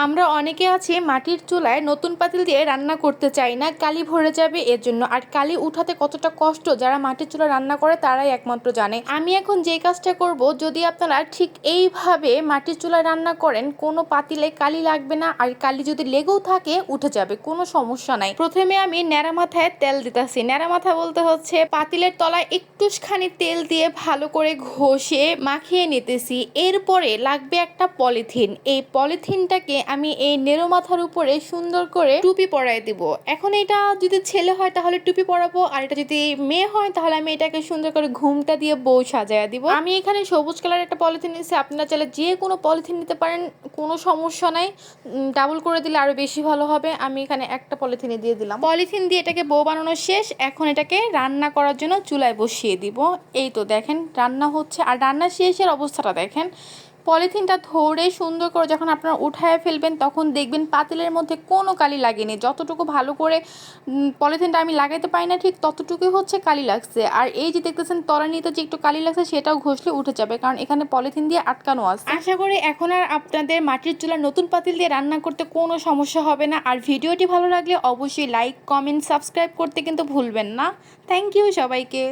আমরা অনেকে আছি মাটির চুলায় নতুন পাতিল দিয়ে রান্না করতে চাই না, কালি ভরে যাবে এর জন্য। আর কালি উঠাতে কতটা কষ্ট যারা মাটির চুলা রান্না করে তারাই একমাত্র জানে। আমি এখন যে কাজটা করব, যদি আপনারা ঠিক এইভাবে মাটির চুলায় রান্না করেন, কোনো পাতিলে কালি লাগবে না, আর কালি যদি লেগেও থাকে উঠে যাবে, কোনো সমস্যা নাই। প্রথমে আমি ন্যাড়া মাথায় তেল দিতেছি। ন্যাড়া মাথা বলতে হচ্ছে পাতিলের তলায় একটুখানি তেল দিয়ে ভালো করে ঘষে মাখিয়ে নিতেছি। এরপরে লাগবে একটা পলিথিন। এই পলিথিনটাকে আমি এই নেড়ো মাথার উপরে সুন্দর করে টুপি পরাই দিব। এখন এটা যদি ছেলে হয় তাহলে টুপি পরাবো, আর এটা যদি মেয়ে হয় তাহলে আমি এটাকে সুন্দর করে ঘুমটা দিয়ে বউ সাজায়া দিব। আমি এখানে সবুজ কালার একটা পলিথিন নিয়েছি, আপনারা চাইলে যে কোনো পলিথিন নিতে পারেন, কোনো সমস্যা নাই। ডাবল করে দিলে আরো বেশি ভালো হবে। আমি এখানে একটা পলিথিনে দিয়ে দিলাম। পলিথিন দিয়ে এটাকে বউ বানানো শেষ। এখন এটাকে রান্না করার জন্য চুলায় বসিয়ে দিব। এই তো দেখেন রান্না হচ্ছে, আর রান্না শেষের অবস্থাটা দেখেন। পলিথিনটা ধরে সুন্দর করে যখন আপনারা উঠায় ফেলবেন তখন দেখবেন পাতিলের মধ্যে কোনো কালি লাগেনি। যতটুকু ভালো করে পলিথিনটা আমি লাগাইতে পারি না ঠিক ততটুকুই হচ্ছে কালি লাগছে। আর এই যে দেখতেছেন তলানিতে যে একটু কালি লাগছে সেটাও ঘষলে উঠে যাবে, কারণ এখানে পলিথিন দিয়ে আটকানো আছে। আশা করি এখন আর আপনাদের মাটির চুলার নতুন পাতিল দিয়ে রান্না করতে কোনো সমস্যা হবে না। আর ভিডিওটি ভালো লাগলে অবশ্যই লাইক, কমেন্ট, সাবস্ক্রাইব করতে কিন্তু ভুলবেন না। থ্যাংক ইউ সবাইকে।